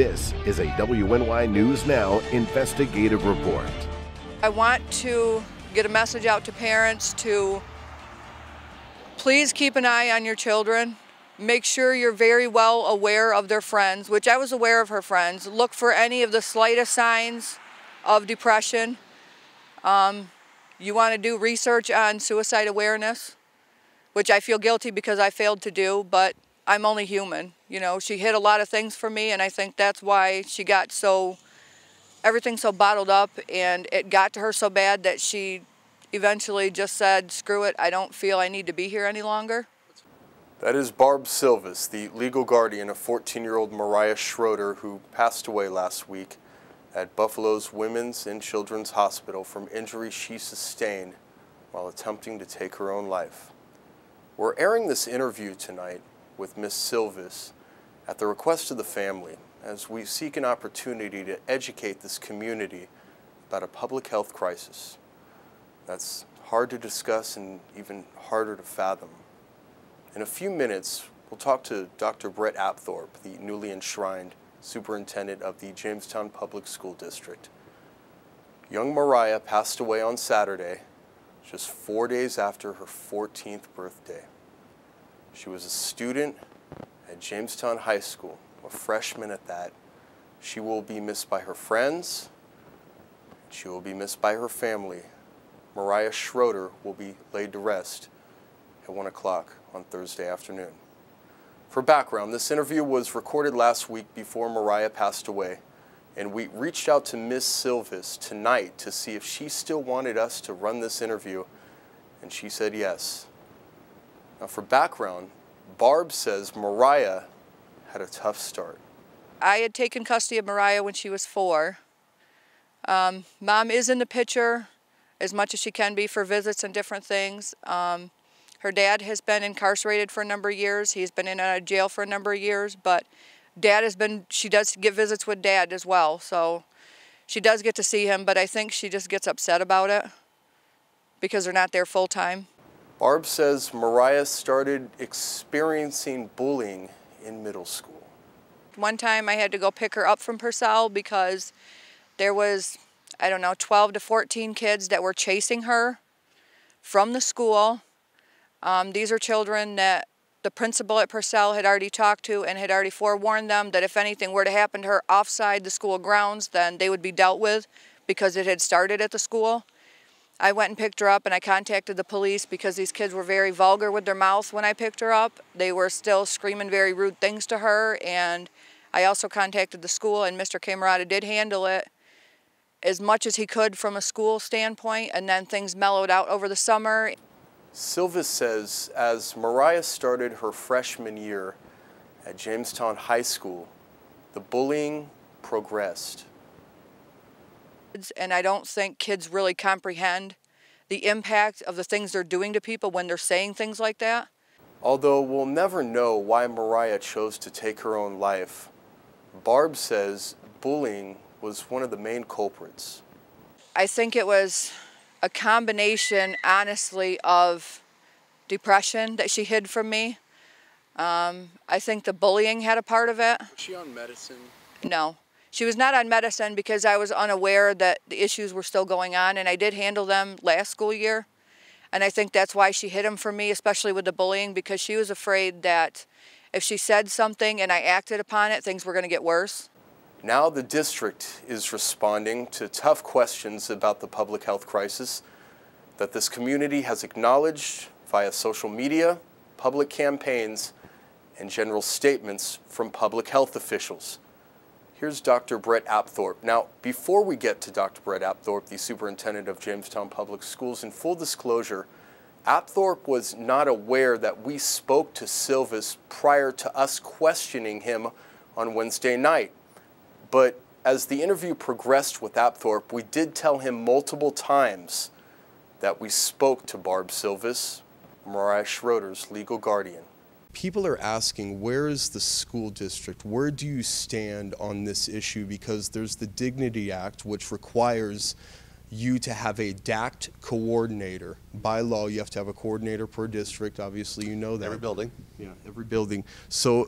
This is a WNY News Now investigative report. I want to get a message out to parents to please keep an eye on your children. Make sure you're very well aware of their friends, which I was aware of her friends. Look for any of the slightest signs of depression. You want to do research on suicide awareness, which I feel guilty because I failed to do, but I'm only human. You know, she hid a lot of things from me, and I think that's why she got everything so bottled up, and it got to her so bad that she eventually just said, screw it, I don't feel I need to be here any longer. That is Barb Silvis, the legal guardian of 14-year-old Mariah Schroeder, who passed away last week at Buffalo's Women's and Children's Hospital from injuries she sustained while attempting to take her own life. We're airing this interview tonight with Ms. Silvis at the request of the family as we seek an opportunity to educate this community about a public health crisis that's hard to discuss and even harder to fathom. In a few minutes, we'll talk to Dr. Brett Apthorpe, the newly enshrined superintendent of the Jamestown Public School District. Young Mariah passed away on Saturday, just 4 days after her 14th birthday. She was a student at Jamestown High School, a freshman at that. She will be missed by her friends. She will be missed by her family. Mariah Schroeder will be laid to rest at 1 o'clock on Thursday afternoon. For background, this interview was recorded last week before Mariah passed away, and we reached out to Ms. Silvis tonight to see if she still wanted us to run this interview, and she said yes. Now for background, Barb says Mariah had a tough start. I had taken custody of Mariah when she was 4. Mom is in the picture as much as she can be for visits and different things. Her dad has been incarcerated for a number of years. He's been in and out of jail for a number of years, but she does get visits with Dad as well, so she does get to see him, but I think she just gets upset about it because they're not there full time. Barb says Mariah started experiencing bullying in middle school. One time I had to go pick her up from Purcell because there was, 12 to 14 kids that were chasing her from the school. These are children that the principal at Purcell had already talked to and had already forewarned them that if anything were to happen to her offside the school grounds, then they would be dealt with because it had started at the school. I went and picked her up, and I contacted the police because these kids were very vulgar with their mouths when I picked her up. They were still screaming very rude things to her, and I also contacted the school, and Mr. Camerata did handle it as much as he could from a school standpoint, and then things mellowed out over the summer. Silvis says as Mariah started her freshman year at Jamestown High School, the bullying progressed. And I don't think kids really comprehend the impact of the things they're doing to people when they're saying things like that. Although we'll never know why Mariah chose to take her own life, Barb says bullying was one of the main culprits. I think it was a combination, honestly, of depression that she hid from me. I think the bullying had a part of it. Was she on medicine? No. She was not on medicine because I was unaware that the issues were still going on, and I did handle them last school year. And I think that's why she hid them from me, especially with the bullying, because she was afraid that if she said something and I acted upon it, things were going to get worse. Now the district is responding to tough questions about the public health crisis that this community has acknowledged via social media, public campaigns, and general statements from public health officials. Here's Dr. Brett Apthorpe. Now, before we get to Dr. Brett Apthorpe, the superintendent of Jamestown Public Schools, in full disclosure, Apthorpe was not aware that we spoke to Silvis prior to us questioning him on Wednesday night. But as the interview progressed with Apthorpe, we did tell him multiple times that we spoke to Barb Silvis, Mariah Schroeder's legal guardian. People are asking, where is the school district? Where do you stand on this issue? Because there's the Dignity Act, which requires you to have a DACT coordinator. By law, you have to have a coordinator per district. Obviously, you know that. Every building. Yeah, every building. So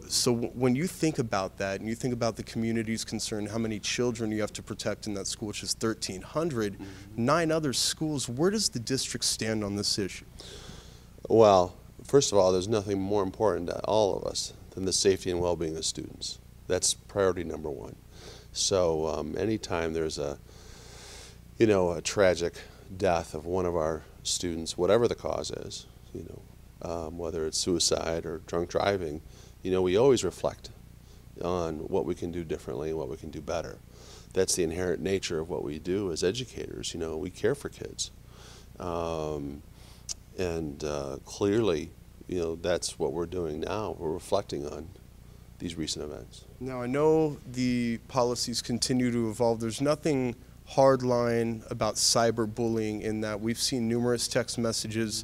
when you think about that, and you think about the community's concern, how many children you have to protect in that school, which is 1,300, 9 other schools, where does the district stand on this issue? Well, first of all, there's nothing more important to all of us than the safety and well-being of students. That's priority number one. So anytime there's a tragic death of one of our students, whatever the cause is, whether it's suicide or drunk driving, we always reflect on what we can do differently and what we can do better. That's the inherent nature of what we do as educators. We care for kids. Clearly, that's what we're doing now. We're reflecting on these recent events. Now, I know the policies continue to evolve. There's nothing hardline about cyberbullying in that we've seen numerous text messages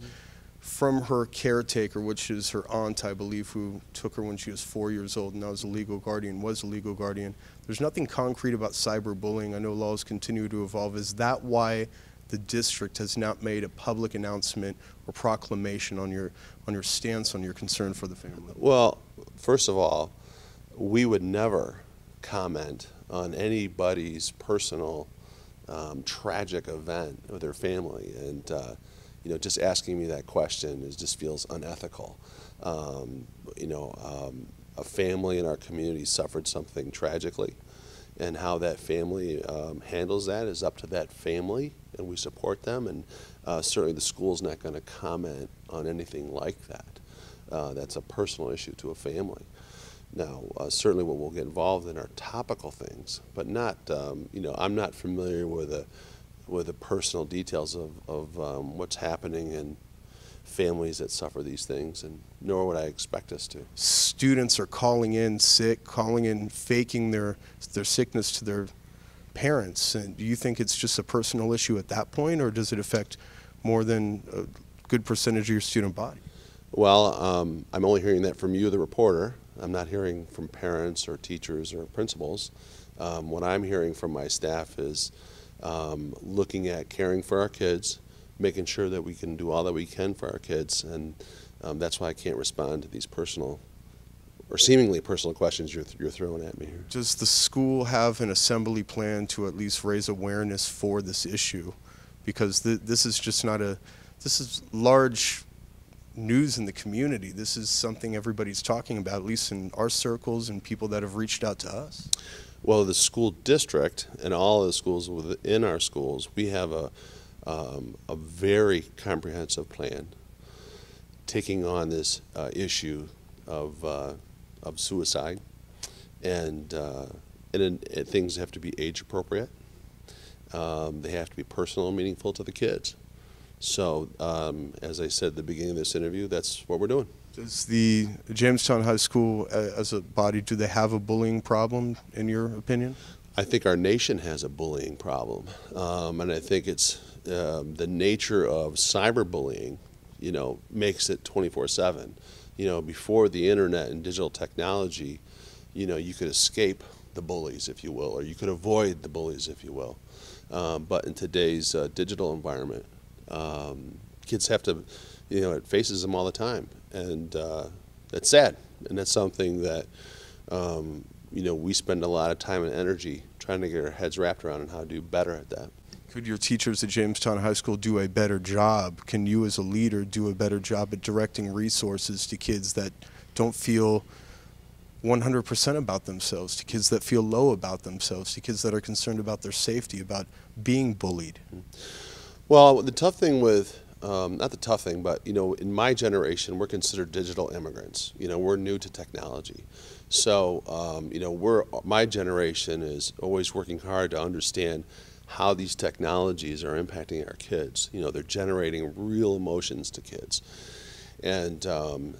from her caretaker, which is her aunt, I believe, who took her when she was 4 years old and now was a legal guardian. There's nothing concrete about cyberbullying. I know laws continue to evolve. Is that why the district has not made a public announcement or proclamation on your stance, on your concern for the family? Well, first of all, we would never comment on anybody's personal tragic event with their family, and just asking me that question just feels unethical. A family in our community suffered something tragically, and how that family handles that is up to that family, and we support them, and certainly the school's not going to comment on anything like that. That's a personal issue to a family. Now, certainly we'll get involved in our topical things, but not, I'm not familiar with the personal details of what's happening in families that suffer these things, and nor would I expect us to. Students are calling in sick, faking their sickness to their parents. And do you think it's just a personal issue at that point, or does it affect more than a good percentage of your student body? Well, I'm only hearing that from you, the reporter. I'm not hearing from parents or teachers or principals. What I'm hearing from my staff is looking at caring for our kids, making sure that we can do all that we can for our kids, and that's why I can't respond to these personal or seemingly personal questions you're throwing at me here. Does the school have an assembly plan to at least raise awareness for this issue? Because this is just not this is large news in the community. This is something everybody's talking about, at least in our circles and people that have reached out to us. Well, the school district and all of the schools within our schools, we have a very comprehensive plan taking on this issue of suicide, and things have to be age appropriate. They have to be personal and meaningful to the kids. So, as I said at the beginning of this interview, that's what we're doing. Does the Jamestown High School, as a body, do they have a bullying problem, in your opinion? I think our nation has a bullying problem, and I think it's the nature of cyberbullying, makes it 24/7. Before the internet and digital technology, you could escape the bullies, if you will, or you could avoid the bullies, if you will. But in today's digital environment, kids have to, it faces them all the time, and that's sad, and that's something that, we spend a lot of time and energy trying to get our heads wrapped around and how to do better at that. Could your teachers at Jamestown High School do a better job? Can you as a leader do a better job at directing resources to kids that don't feel 100% about themselves, to kids that feel low about themselves, to kids that are concerned about their safety, about being bullied? Well, the tough thing with, not the tough thing, but, in my generation, we're considered digital immigrants. We're new to technology. So, my generation is always working hard to understand how these technologies are impacting our kids. They're generating real emotions to kids. And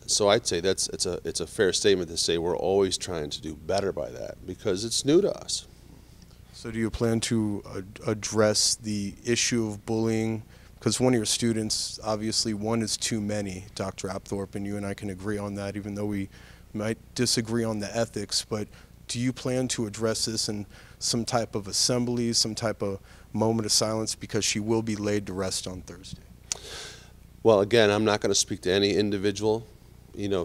so I'd say it's a fair statement to say we're always trying to do better by that because it's new to us. So do you plan to address the issue of bullying? Because one of your students, obviously one is too many, Dr. Apthorpe, and you and I can agree on that, even though we might disagree on the ethics, but do you plan to address this in some type of assembly, some type of moment of silence, because she will be laid to rest on Thursday? Well, again, I'm not going to speak to any individual,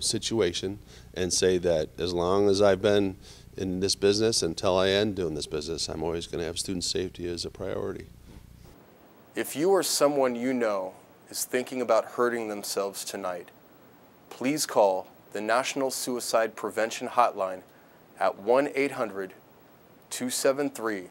situation and say that as long as I've been in this business until I end doing this business, I'm always going to have student safety as a priority. If you or someone you know is thinking about hurting themselves tonight, please call the National Suicide Prevention Hotline at 1-800-273-8255.